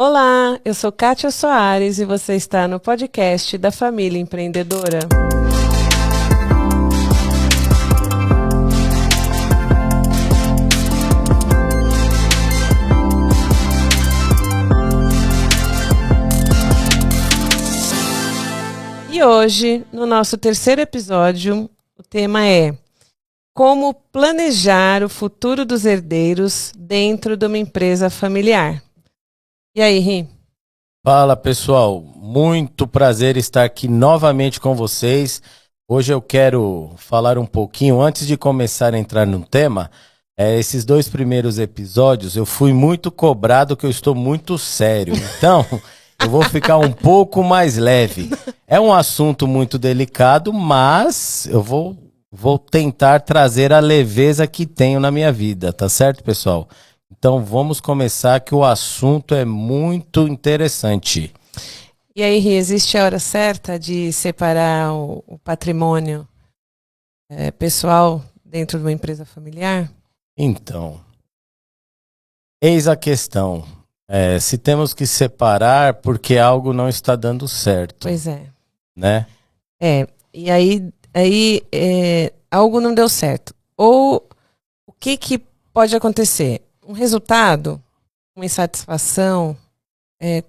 Olá, eu sou Kátia Soares e você está no podcast da Família Empreendedora. E hoje, no nosso terceiro episódio, o tema é como planejar o futuro dos herdeiros dentro de uma empresa familiar. E aí, Ri? Fala, pessoal, muito prazer estar aqui novamente com vocês. Hoje eu quero falar um pouquinho, antes de começar a entrar no tema, esses 2 primeiros episódios eu fui muito cobrado que eu estou muito sério, então eu vou ficar um pouco mais leve. É um assunto muito delicado, mas eu vou tentar trazer a leveza que tenho na minha vida, tá certo, pessoal? Então vamos começar que o assunto é muito interessante. E aí, Ri, existe a hora certa de separar o patrimônio pessoal dentro de uma empresa familiar? Então, eis a questão. Se temos que separar porque algo não está dando certo. Pois é. Né? E aí algo não deu certo. Ou o que pode acontecer? Um resultado, uma insatisfação,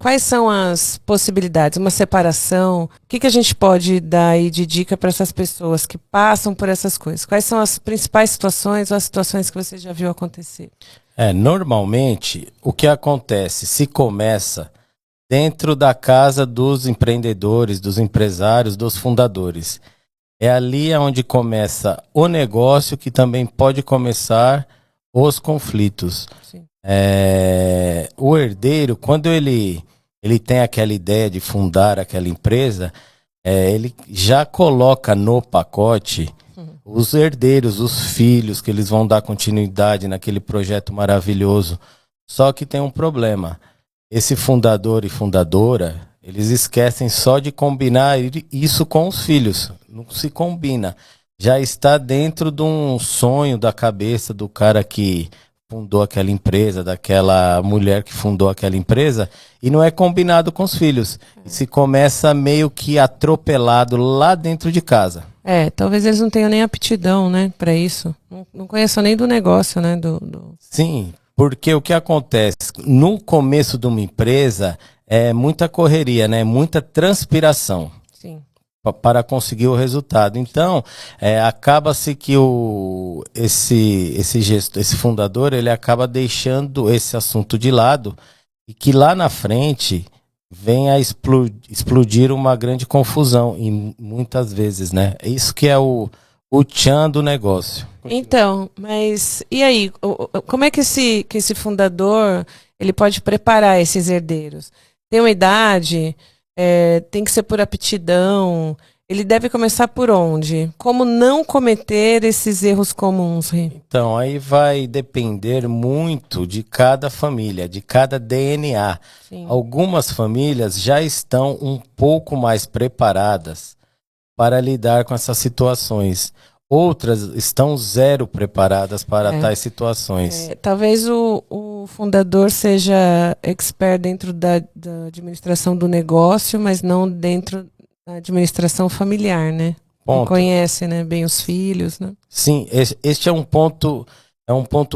quais são as possibilidades? Uma separação? O que a gente pode dar aí de dica para essas pessoas que passam por essas coisas? Quais são as principais situações ou as situações que você já viu acontecer? Normalmente, o que acontece? Se começa dentro da casa dos empreendedores, dos empresários, dos fundadores. É ali onde começa o negócio, que também pode começar os conflitos. Sim. O herdeiro, quando ele tem aquela ideia de fundar aquela empresa, ele já coloca no pacote os herdeiros, os filhos, que eles vão dar continuidade naquele projeto maravilhoso. Só que tem um problema. Esse fundador e fundadora, eles esquecem só de combinar isso com os filhos. Não se combina. Já está dentro de um sonho da cabeça do cara que fundou aquela empresa, daquela mulher que fundou aquela empresa, e não é combinado com os filhos. E se começa meio que atropelado lá dentro de casa. Talvez eles não tenham nem aptidão, né, para isso. Não conheçam nem do negócio, né? Sim, porque o que acontece? No começo de uma empresa é muita correria, né? Muita transpiração. Sim. Para conseguir o resultado. Então, acaba-se que esse fundador, ele acaba deixando esse assunto de lado e que lá na frente vem a explodir uma grande confusão, e muitas vezes, né? É isso que é o tchan do negócio. Então, mas e aí? Como é que esse fundador ele pode preparar esses herdeiros? Tem uma idade? Tem que ser por aptidão. Ele deve começar por onde? Como não cometer esses erros comuns, Ri? Então, aí vai depender muito de cada família, de cada DNA. Sim. Algumas famílias já estão um pouco mais preparadas para lidar com essas situações. Outras estão zero preparadas para tais situações. Talvez o fundador seja expert dentro da administração do negócio, mas não dentro da administração familiar, né? Não conhece, né, bem os filhos, né? Sim, este é um ponto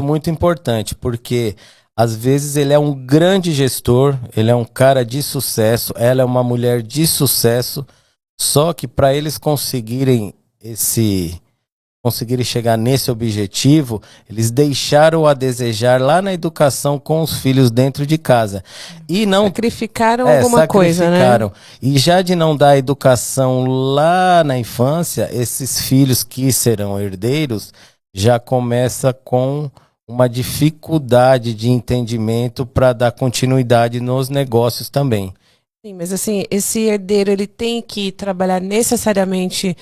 muito importante, porque às vezes ele é um grande gestor, ele é um cara de sucesso, ela é uma mulher de sucesso, só que para eles conseguirem chegar nesse objetivo, eles deixaram a desejar lá na educação com os filhos dentro de casa. E não sacrificaram alguma coisa, né? E já de não dar educação lá na infância, esses filhos que serão herdeiros já começa com uma dificuldade de entendimento para dar continuidade nos negócios também. Sim, mas assim, esse herdeiro ele tem que trabalhar necessariamente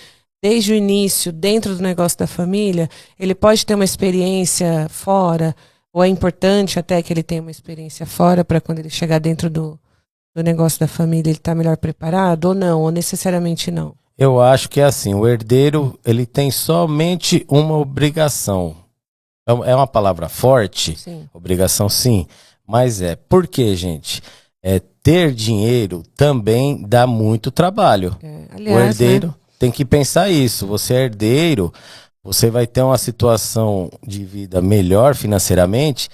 desde o início, dentro do negócio da família. Ele pode ter uma experiência fora, ou é importante até que ele tenha uma experiência fora para quando ele chegar dentro do negócio da família ele está melhor preparado, ou não, ou necessariamente não? Eu acho que é assim, o herdeiro ele tem somente uma obrigação. É uma palavra forte, Sim. Obrigação sim, mas por quê, gente? ter dinheiro também dá muito trabalho. Aliás, o herdeiro tem que pensar isso. Você é herdeiro, você vai ter uma situação de vida melhor financeiramente,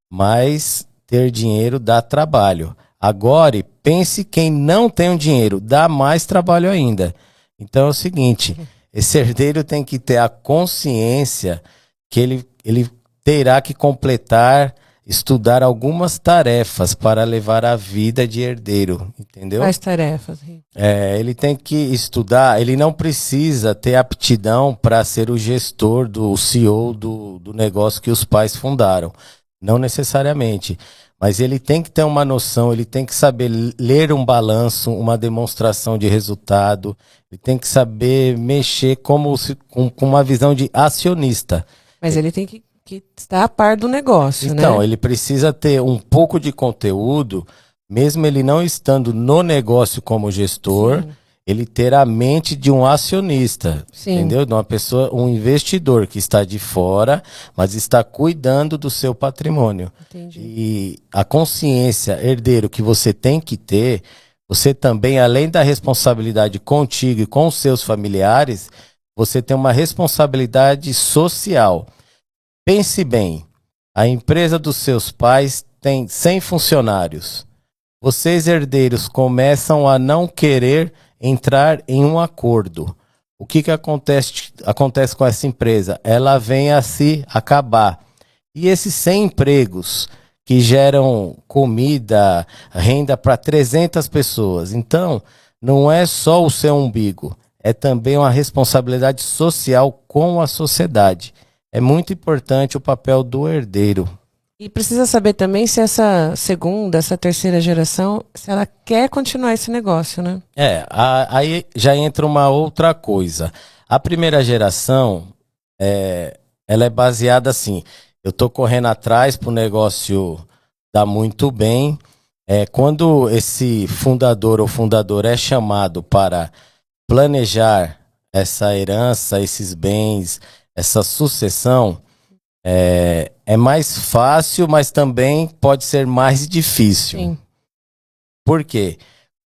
mas ter dinheiro dá trabalho. Agora, pense quem não tem um dinheiro, dá mais trabalho ainda. Então é o seguinte, esse herdeiro tem que ter a consciência que ele terá que completar, estudar algumas tarefas para levar a vida de herdeiro, entendeu? Quais tarefas? Ele tem que estudar, ele não precisa ter aptidão para ser o gestor, o CEO do negócio que os pais fundaram. Não necessariamente. Mas ele tem que ter uma noção, ele tem que saber ler um balanço, uma demonstração de resultado, ele tem que saber mexer com uma visão de acionista. Mas ele tem que estar a par do negócio, né? Então, ele precisa ter um pouco de conteúdo, mesmo ele não estando no negócio como gestor, sim, ele ter a mente de um acionista, sim, entendeu? De uma pessoa, um investidor que está de fora, mas está cuidando do seu patrimônio. Entendi. E a consciência, herdeiro, que você tem que ter, você também, além da responsabilidade contigo e com os seus familiares, você tem uma responsabilidade social. Pense bem, a empresa dos seus pais tem 100 funcionários. Vocês, herdeiros, começam a não querer entrar em um acordo. O que acontece com essa empresa? Ela vem a se acabar. E esses 100 empregos que geram comida, renda para 300 pessoas. Então, não é só o seu umbigo, é também uma responsabilidade social com a sociedade. É muito importante o papel do herdeiro. E precisa saber também se essa segunda, essa terceira geração, se ela quer continuar esse negócio, né? Aí já entra uma outra coisa. A primeira geração, ela é baseada assim, eu estou correndo atrás para o negócio dar muito bem. Quando esse fundador ou fundadora é chamado para planejar essa herança, esses bens, essa sucessão, é mais fácil, mas também pode ser mais difícil. Sim. Por quê?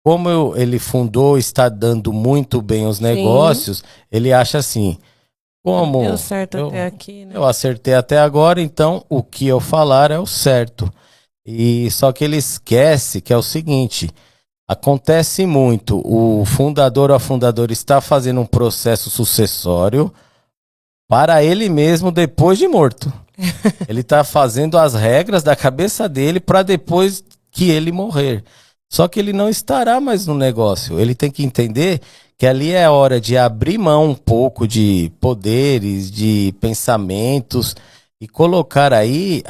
Como ele fundou, está dando muito bem os negócios, sim, ele acha assim, como deu certo até aqui, né? Eu acertei até agora, então o que eu falar é o certo. E só que ele esquece que é o seguinte, acontece muito, o fundador ou a fundadora está fazendo um processo sucessório para ele mesmo depois de morto. Ele está fazendo as regras da cabeça dele para depois que ele morrer. Só que ele não estará mais no negócio. Ele tem que entender que ali é hora de abrir mão um pouco de poderes, de pensamentos e colocar aí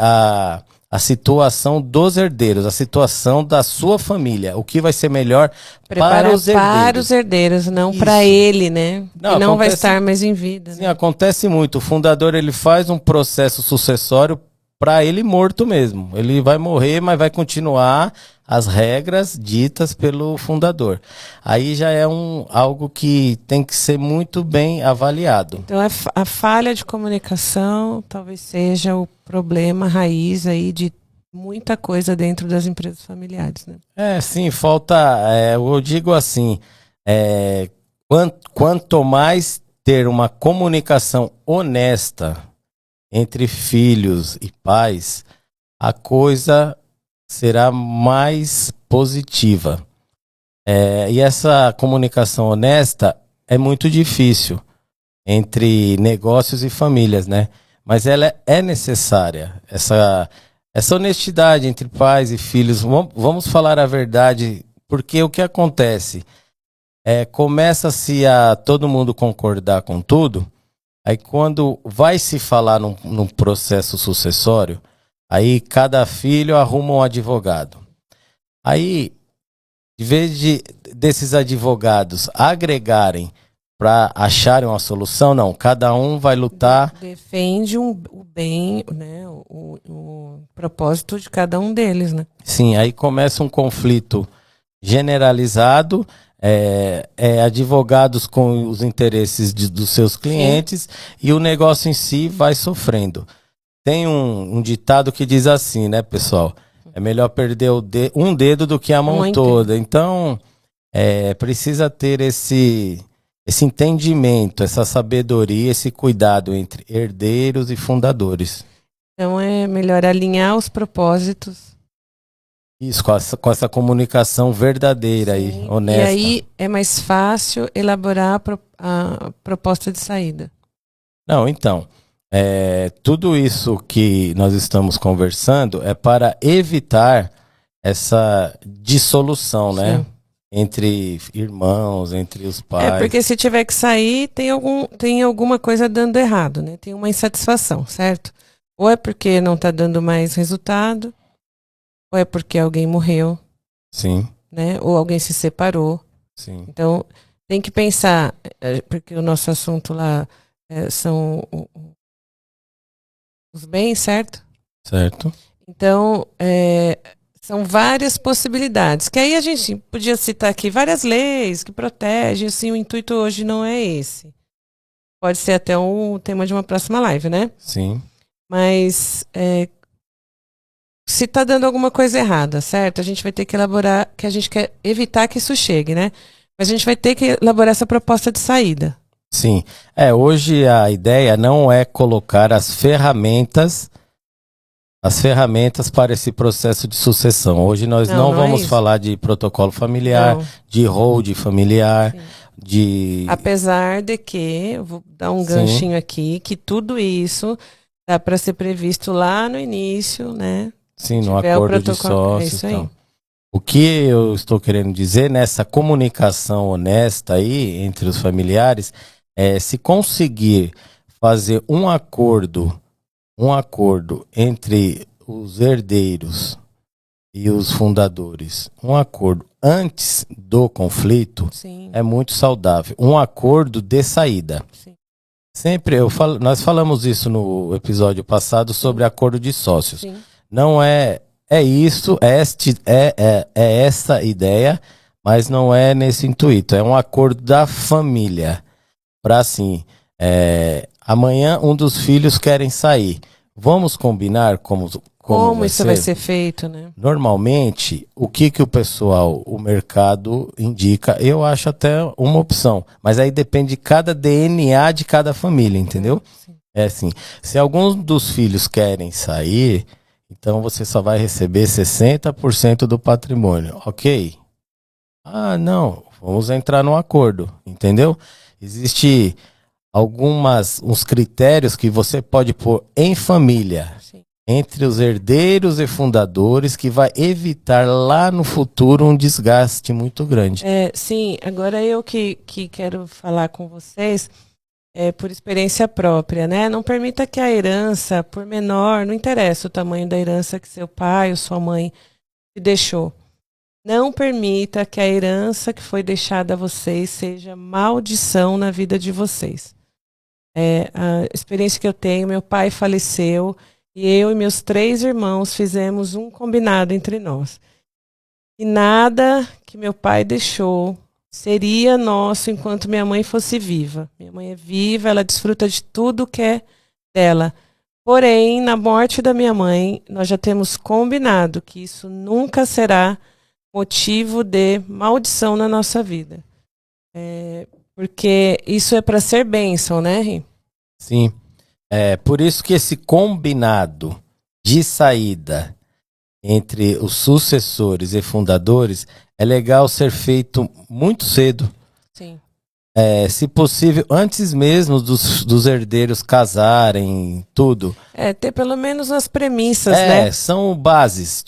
a situação dos herdeiros, a situação da sua família, o que vai ser melhor para os herdeiros. Para os herdeiros, não para ele, né? Não, que não vai estar mais em vida. Sim, né? Acontece muito. O fundador ele faz um processo sucessório para ele morto mesmo. Ele vai morrer, mas vai continuar as regras ditas pelo fundador. Aí já é algo que tem que ser muito bem avaliado. Então a falha de comunicação talvez seja o problema raiz aí de muita coisa dentro das empresas familiares, né? Sim, falta, eu digo assim, quanto mais ter uma comunicação honesta entre filhos e pais, a coisa será mais positiva. E essa comunicação honesta é muito difícil entre negócios e famílias, né? Mas ela é necessária, essa honestidade entre pais e filhos. Vamos falar a verdade, porque o que acontece? Começa-se a todo mundo concordar com tudo, aí quando vai se falar num processo sucessório, aí cada filho arruma um advogado. Aí, em vez desses advogados agregarem para acharem uma solução, não. Cada um vai lutar. Defende o bem, né? O propósito de cada um deles, né? Sim, aí começa um conflito generalizado. Advogados com os interesses dos seus clientes. Sim. E o negócio em si vai sofrendo. Tem um ditado que diz assim, né, pessoal? É melhor perder um dedo do que a mão toda. Então, precisa ter esse entendimento, essa sabedoria, esse cuidado entre herdeiros e fundadores. Então é melhor alinhar os propósitos. Isso, com essa comunicação verdadeira. Sim. E honesta. E aí é mais fácil elaborar a proposta de saída. Não, então, tudo isso que nós estamos conversando é para evitar essa dissolução, Sim. né? Entre irmãos, entre os pais. Porque se tiver que sair, tem alguma coisa dando errado, né? Tem uma insatisfação, certo? Ou é porque não está dando mais resultado, ou é porque alguém morreu. Sim. Né? Ou alguém se separou. Sim. Então, tem que pensar, porque o nosso assunto lá são os bens, certo? Certo. Então, são várias possibilidades. Que aí a gente podia citar aqui várias leis que protegem, assim, o intuito hoje não é esse. Pode ser até um tema de uma próxima live, né? Sim. Mas se está dando alguma coisa errada, certo? A gente vai ter que elaborar, que a gente quer evitar que isso chegue, né? Mas a gente vai ter que elaborar essa proposta de saída. Sim. Hoje a ideia não é colocar as ferramentas para esse processo de sucessão. Hoje nós não vamos falar de protocolo familiar, de hold familiar, Sim. Apesar de que, eu vou dar um ganchinho aqui, que tudo isso dá para ser previsto lá no início, né? Sim, no acordo de sócios. Então. O que eu estou querendo dizer nessa comunicação honesta aí entre os familiares se conseguir fazer um acordo entre os herdeiros e os fundadores, um acordo antes do conflito, Sim. é muito saudável. Um acordo de saída. Sim. Sempre nós falamos isso no episódio passado sobre acordo de sócios. Sim. Não isso, essa ideia, mas não é nesse intuito. É um acordo da família. Para assim, amanhã um dos filhos querem sair. Vamos combinar como isso vai ser feito, né? Normalmente, o que o mercado indica, eu acho até uma opção. Mas aí depende de cada DNA de cada família, entendeu? Sim. É assim, se alguns dos filhos querem sair, então você só vai receber 60% do patrimônio, ok? Ah, não, vamos entrar no acordo, entendeu? Existe uns critérios que você pode pôr em família, Sim. entre os herdeiros e fundadores, que vai evitar lá no futuro um desgaste muito grande. Sim, agora eu que quero falar com vocês por experiência própria, né? Não permita que a herança, por menor, não interessa o tamanho da herança que seu pai ou sua mãe te deixou. Não permita que a herança que foi deixada a vocês seja maldição na vida de vocês. A experiência que eu tenho, meu pai faleceu e eu e meus 3 irmãos fizemos um combinado entre nós. E nada que meu pai deixou seria nosso enquanto minha mãe fosse viva. Minha mãe é viva, ela desfruta de tudo que é dela. Porém, na morte da minha mãe, nós já temos combinado que isso nunca será motivo de maldição na nossa vida. Porque isso é para ser bênção, né, Ri? Sim. Por isso que esse combinado de saída entre os sucessores e fundadores é legal ser feito muito cedo. Sim. Se possível, antes mesmo dos herdeiros casarem, tudo. Ter pelo menos as premissas, né? São bases,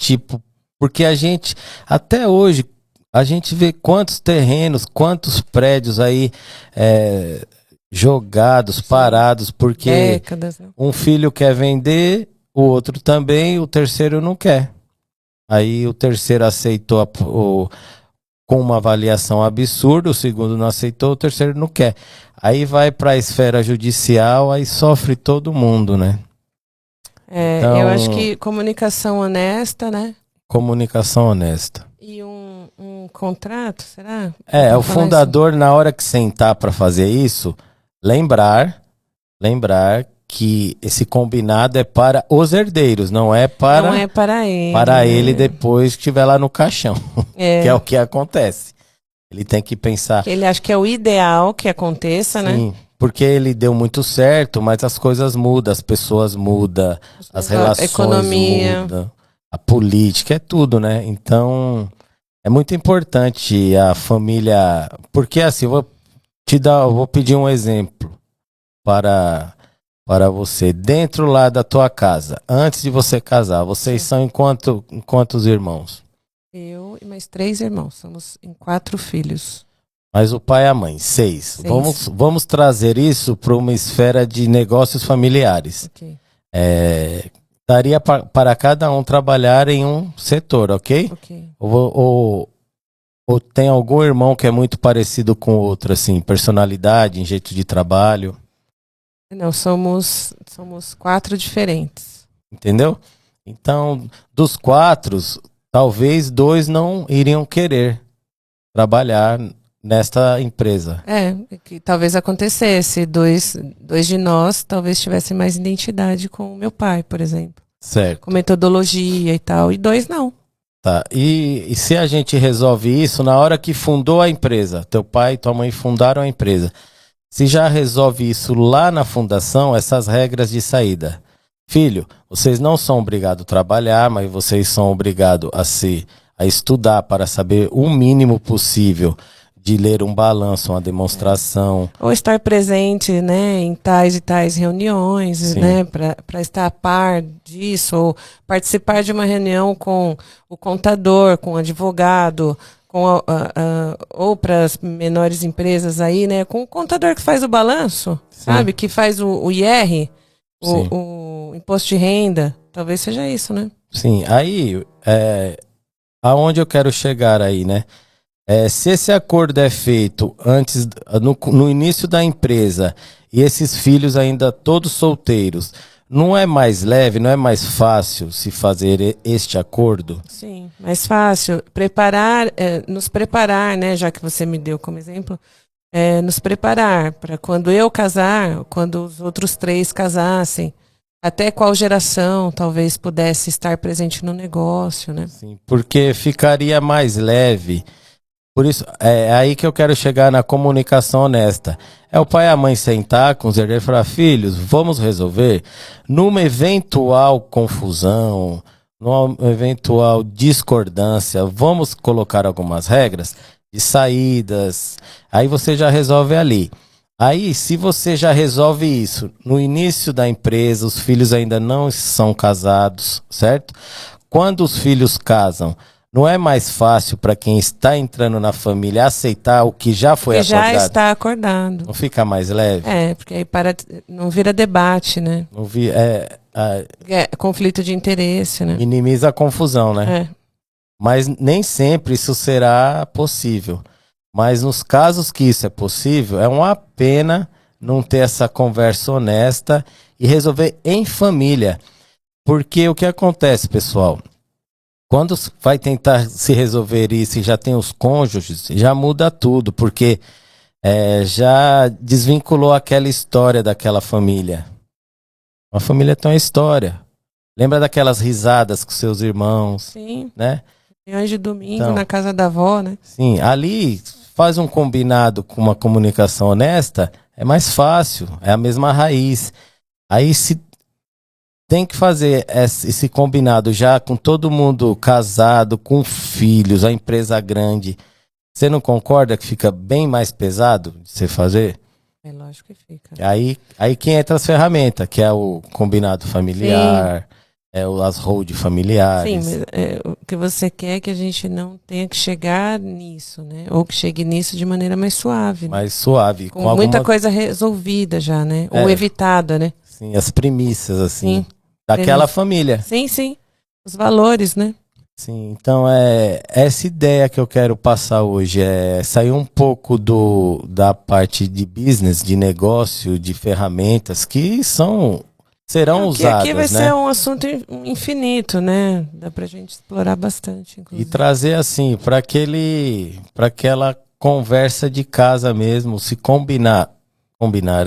porque até hoje, a gente vê quantos terrenos, quantos prédios aí jogados, Sim. parados, porque décadas, né? Um filho quer vender, o outro também, o terceiro não quer. Aí o terceiro aceitou com uma avaliação absurda, o segundo não aceitou, o terceiro não quer. Aí vai para a esfera judicial, aí sofre todo mundo, né? Então, eu acho que comunicação honesta, né? Comunicação honesta. E um contrato, será? O fundador, na hora que sentar para fazer isso, lembrar que esse combinado é para os herdeiros, não é para, não é para ele. Para ele depois que estiver lá no caixão, É. que é o que acontece. Ele tem que pensar. Ele acha que é o ideal que aconteça, né? Sim, porque ele deu muito certo, mas as coisas mudam, as pessoas mudam, as relações economia mudam, a política, é tudo, né? Então, é muito importante a família, porque assim, eu vou pedir um exemplo para você. Dentro lá da tua casa, antes de você casar, vocês são em quantos irmãos? Eu e mais 3 irmãos, somos em 4 filhos. Mas o pai e a mãe, 6. 6. Vamos trazer isso para uma esfera de negócios familiares. Ok. Daria para cada um trabalhar em um setor, ok? Ok. Ou tem algum irmão que é muito parecido com o outro, assim, personalidade, em jeito de trabalho? Não, somos 4 diferentes. Entendeu? Então, dos 4, talvez 2 não iriam querer trabalhar nesta empresa. Que talvez acontecesse. 2 de nós talvez tivessem mais identidade com o meu pai, por exemplo. Certo. Com metodologia e tal. E 2 não. Tá. E se a gente resolve isso na hora que fundou a empresa, teu pai e tua mãe fundaram a empresa, se já resolve isso lá na fundação, essas regras de saída. Filho, vocês não são obrigados a trabalhar, mas vocês são obrigados a estudar para saber o mínimo possível de ler um balanço, uma demonstração. Ou estar presente, né, em tais e tais reuniões, Sim. né, para estar a par disso, ou participar de uma reunião com o contador, com o advogado, ou para as menores empresas aí, né, com o contador que faz o balanço, Sim. sabe, que faz o IR, Sim. o imposto de renda, talvez seja isso, né? Sim, aí, aonde eu quero chegar aí, né? Se esse acordo é feito antes, no início da empresa, e esses filhos ainda todos solteiros, não é mais leve, não é mais fácil se fazer este acordo? Sim, mais fácil. Nos preparar, né, já que você me deu como exemplo, nos preparar para quando eu casar, quando os outros 3 casassem, até qual geração talvez pudesse estar presente no negócio, né? Sim, porque ficaria mais leve. Por isso, é aí que eu quero chegar na comunicação honesta. É o pai e a mãe sentar com os herdeiros e falar, filhos, vamos resolver. Numa eventual confusão, numa eventual discordância, vamos colocar algumas regras de saídas. Aí você já resolve ali. Aí, se você já resolve isso no início da empresa, os filhos ainda não são casados, certo? Quando os filhos casam, não é mais fácil para quem está entrando na família aceitar o que já foi acordado? Já está acordado. Não fica mais leve? Porque aí não vira debate, né? Não vi, conflito de interesse, né? minimiza a confusão, né? Mas nem sempre isso será possível. Mas nos casos que isso é possível, é uma pena não ter essa conversa honesta e resolver em família. Porque o que acontece, pessoal? Quando vai tentar se resolver isso e já tem os cônjuges, já muda tudo, porque já desvinculou aquela história daquela família. Uma família tem uma história. Lembra daquelas risadas com seus irmãos? Sim. Né? Reuniões de domingo na casa da avó, né? Sim, ali faz um combinado com uma comunicação honesta, é mais fácil, é a mesma raiz. Aí se tem que fazer esse combinado já com todo mundo casado, com filhos, a empresa grande. Você não concorda que fica bem mais pesado de você fazer? É lógico que fica. Aí que entra as ferramentas, que é o combinado familiar, as hold familiares. Sim, mas o que você quer é que a gente não tenha que chegar nisso, né? Ou que chegue nisso de maneira mais suave. Né? Mais suave. Com muita coisa resolvida já, né? Ou evitada, né? Sim, as premissas, assim. Sim. Daquela família. Sim, sim. Os valores, né? Sim, então essa ideia que eu quero passar hoje é sair um pouco da parte de business, de negócio, de ferramentas que serão usadas. Aqui vai ser um assunto infinito, né? Dá pra gente explorar bastante, inclusive. E trazer assim, para aquela conversa de casa mesmo, se combinar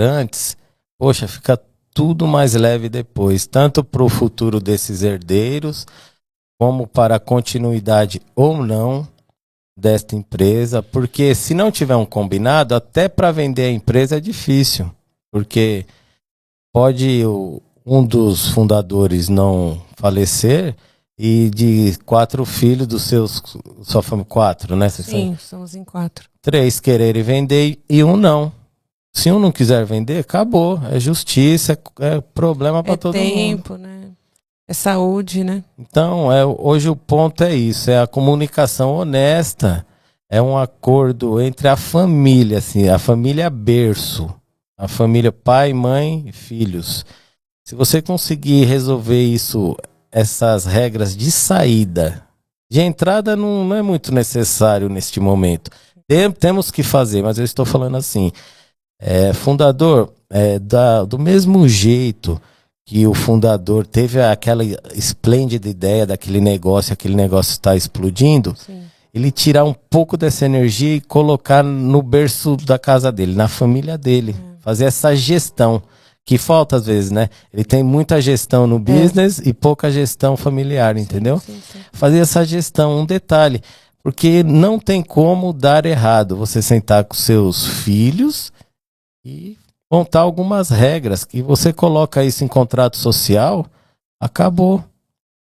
antes, poxa, fica tudo mais leve depois, tanto para o futuro desses herdeiros, como para a continuidade ou não desta empresa, porque se não tiver um combinado, até para vender a empresa é difícil, porque pode um dos fundadores não falecer e de 4 filhos dos seus, só família 4, né? Sim, somos em 4. 3 quererem vender e um não. Se um não quiser vender, acabou. É justiça, é problema para todo mundo. É tempo, né? É saúde, né? Então, hoje o ponto é isso, é a comunicação honesta, é um acordo entre a família, assim, a família berço, a família pai, mãe e filhos. Se você conseguir resolver isso, essas regras de saída, de entrada não é muito necessário neste momento. Temos que fazer, mas eu estou falando assim, fundador, do mesmo jeito que o fundador teve aquela esplêndida ideia daquele negócio, aquele negócio está explodindo, sim, ele tirar um pouco dessa energia e colocar no berço da casa dele, na família dele, fazer essa gestão, que falta às vezes, né? Ele tem muita gestão no business e pouca gestão familiar, entendeu? Sim. Fazer essa gestão, um detalhe, porque não tem como dar errado você sentar com seus filhos e montar algumas regras, que você coloca isso em contrato social, acabou.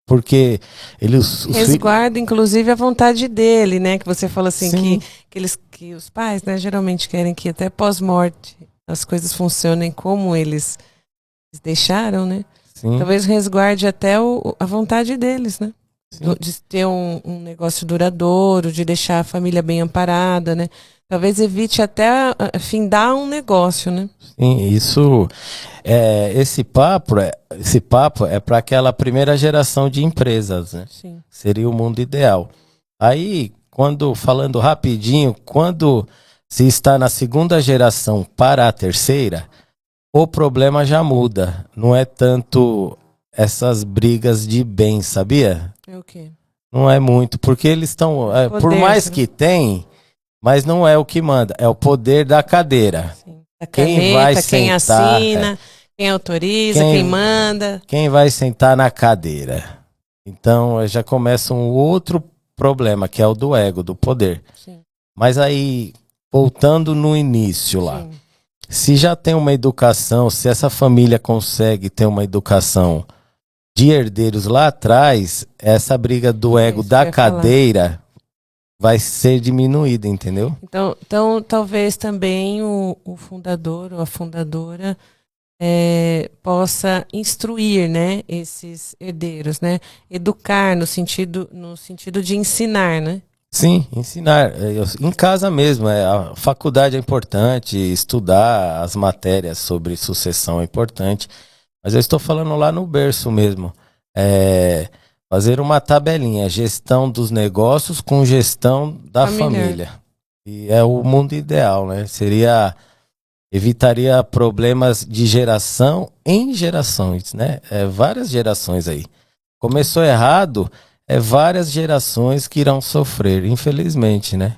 Porque os resguarda, inclusive, a vontade dele, né? Que você falou assim, que os pais, né, geralmente querem que até pós-morte as coisas funcionem como eles deixaram, né? Sim. Talvez resguarde até a vontade deles, né? De ter um negócio duradouro, de deixar a família bem amparada, né? Talvez evite até findar um negócio, né? Sim, isso, esse papo é para aquela primeira geração de empresas, né? Sim. Seria o mundo ideal. Aí, falando rapidinho, quando se está na segunda geração para a terceira, o problema já muda. Não é tanto essas brigas de bem, sabia? É o quê? Não é muito, porque eles estão, por mais que tem, mas não é o que manda, é o poder da cadeira. Sim. A caneta, quem vai sentar, quem assina, quem autoriza, quem manda. Quem vai sentar na cadeira. Então já começa um outro problema, que é o do ego, do poder. Sim. Mas aí, voltando no início lá, se já tem uma educação, se essa família consegue ter uma educação de herdeiros lá atrás, essa briga do ego da cadeira vai ser diminuída, entendeu? Então talvez também o fundador ou a fundadora possa instruir, né, esses herdeiros, né? Educar no sentido de ensinar, né? Sim, ensinar. Em casa mesmo. A faculdade é importante, estudar as matérias sobre sucessão é importante. Mas eu estou falando lá no berço mesmo. Fazer uma tabelinha, gestão dos negócios com gestão da família. E é o mundo ideal, né? Evitaria problemas de geração em gerações, né? Várias gerações aí. Começou errado, várias gerações que irão sofrer, infelizmente, né?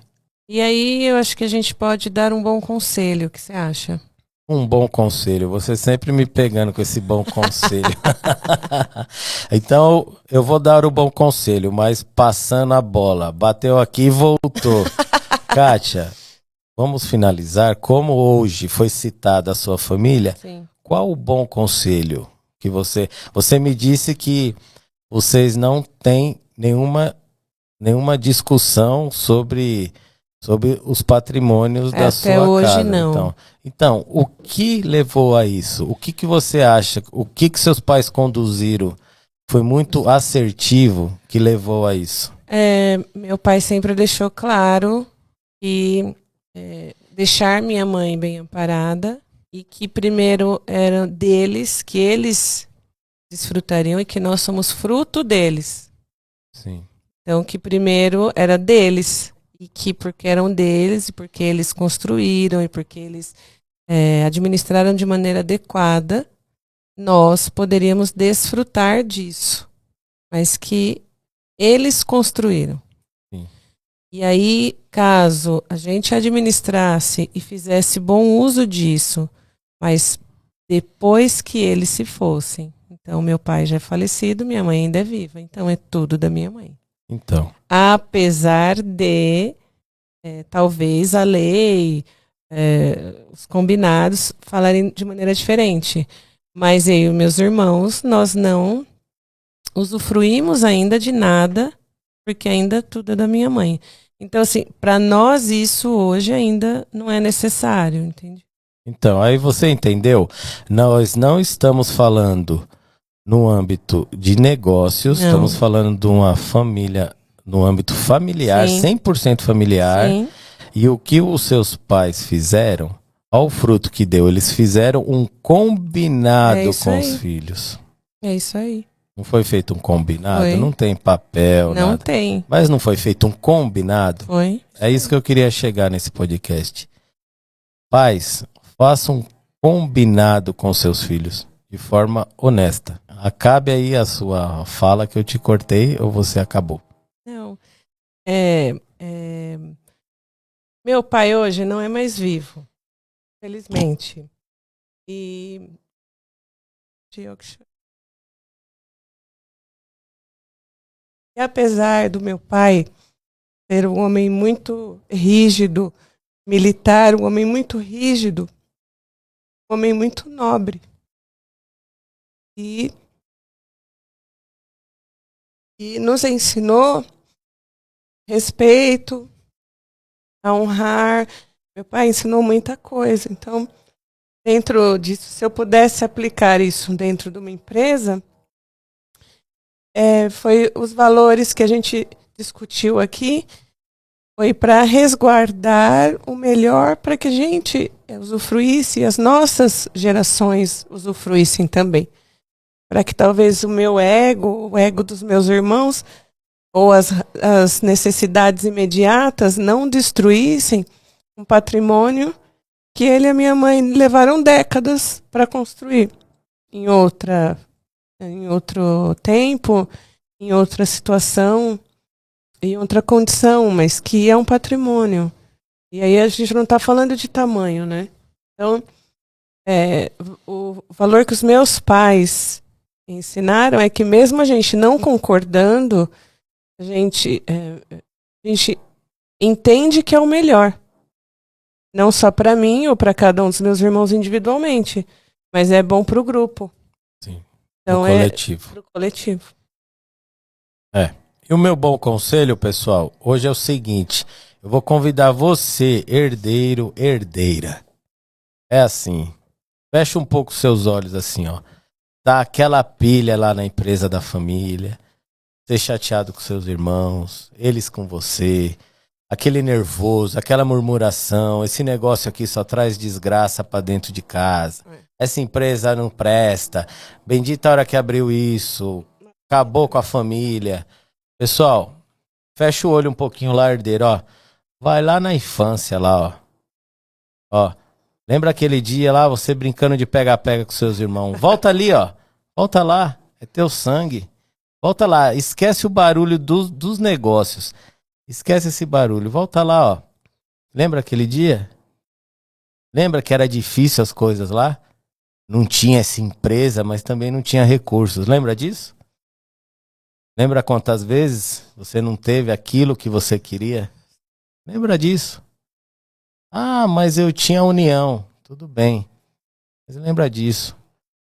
E aí eu acho que a gente pode dar um bom conselho, o que você acha? Um bom conselho, você sempre me pegando com esse bom conselho. Então eu vou dar o bom conselho, mas passando a bola. Bateu aqui e voltou. Kátia, vamos finalizar. Como hoje foi citada a sua família, sim, qual o bom conselho que você me disse que vocês não têm nenhuma discussão sobre os patrimônios da sua casa. Até hoje não. Então, o que levou a isso? O que você acha? O que seus pais conduziram? Foi muito assertivo que levou a isso? Meu pai sempre deixou claro que deixar minha mãe bem amparada e que primeiro era deles, que eles desfrutariam e que nós somos fruto deles. Sim. Então, que primeiro era deles. E que porque eram deles, e porque eles construíram, e porque eles administraram de maneira adequada, nós poderíamos desfrutar disso. Mas que eles construíram. Sim. E aí, caso a gente administrasse e fizesse bom uso disso, mas depois que eles se fossem. Então, meu pai já é falecido, minha mãe ainda é viva. Então, é tudo da minha mãe. Então. Apesar de, talvez, a lei, os combinados falarem de maneira diferente. Mas eu e meus irmãos, nós não usufruímos ainda de nada, porque ainda tudo é da minha mãe. Então, assim, para nós isso hoje ainda não é necessário, entende? Então, aí você entendeu? Nós não estamos falando no âmbito de negócios, Não. estamos falando de uma família, no âmbito familiar, Sim. 100% familiar. Sim. E o que os seus pais fizeram, olha o fruto que deu, eles fizeram um combinado com os filhos. É isso aí. Não foi feito um combinado? Foi. Não tem papel, Não nada. tem. Mas não foi feito um combinado? Foi. É isso que eu queria chegar nesse podcast. Pais, façam um combinado com seus filhos, de forma honesta. Acabe aí a sua fala que eu te cortei ou você acabou? Não. Meu pai hoje não é mais vivo, felizmente. E apesar do meu pai ser um homem muito rígido, militar, um homem muito rígido, um homem muito nobre. E nos ensinou respeito, a honrar. Meu pai ensinou muita coisa. Então, dentro disso, se eu pudesse aplicar isso dentro de uma empresa, foi os valores que a gente discutiu aqui, foi para resguardar o melhor para que a gente usufruísse e as nossas gerações usufruíssem também. Para que talvez o meu ego, o ego dos meus irmãos, ou as necessidades imediatas não destruíssem um patrimônio que ele e a minha mãe levaram décadas para construir em outro tempo, em outra situação, em outra condição, mas que é um patrimônio. E aí a gente não está falando de tamanho, né? Então, o valor que os meus pais ensinaram é que mesmo a gente não concordando, a gente entende que é o melhor. Não só para mim ou para cada um dos meus irmãos individualmente, mas é bom para o grupo. Sim. Então pro coletivo. Pro coletivo. E o meu bom conselho, pessoal, hoje é o seguinte: eu vou convidar você, herdeiro, herdeira. É assim, fecha um pouco seus olhos assim, ó. Tá aquela pilha lá na empresa da família, ser chateado com seus irmãos, eles com você, aquele nervoso, aquela murmuração, esse negócio aqui só traz desgraça pra dentro de casa. Essa empresa não presta, bendita a hora que abriu isso, acabou com a família. Pessoal, fecha o olho um pouquinho lá, herdeiro, ó. Vai lá na infância lá, ó. Ó, lembra aquele dia lá, você brincando de pega-pega com seus irmãos? Volta ali, ó. Volta lá, é teu sangue. Volta lá, esquece o barulho dos negócios. Esquece esse barulho, volta lá, ó. Lembra aquele dia? Lembra que era difícil as coisas lá? Não tinha essa empresa, mas também não tinha recursos. Lembra disso? Lembra quantas vezes você não teve aquilo que você queria? Lembra disso? Ah, mas eu tinha união. Tudo bem. Mas lembra disso.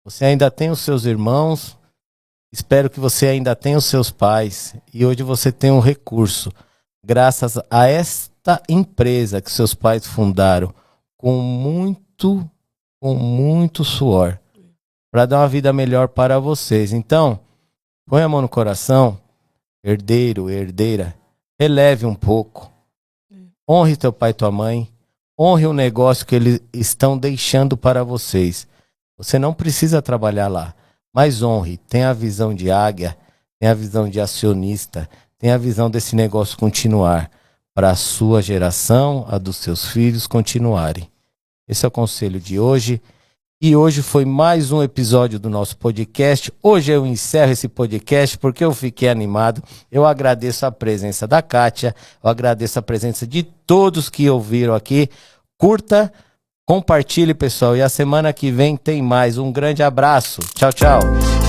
Você ainda tem os seus irmãos. Espero que você ainda tenha os seus pais. E hoje você tem um recurso. Graças a esta empresa que seus pais fundaram com muito suor. Para dar uma vida melhor para vocês. Então, põe a mão no coração. Herdeiro, herdeira. Releve um pouco. Honre teu pai e tua mãe. Honre o negócio que eles estão deixando para vocês. Você não precisa trabalhar lá, mas honre. Tenha a visão de águia, tenha a visão de acionista, tenha a visão desse negócio continuar, para a sua geração, a dos seus filhos continuarem. Esse é o conselho de hoje. E hoje foi mais um episódio do nosso podcast. Hoje eu encerro esse podcast porque eu fiquei animado. Eu agradeço a presença da Kátia, eu agradeço a presença de todos que ouviram aqui. Curta, Compartilhe, pessoal. E a semana que vem tem mais. Um grande abraço. Tchau, tchau.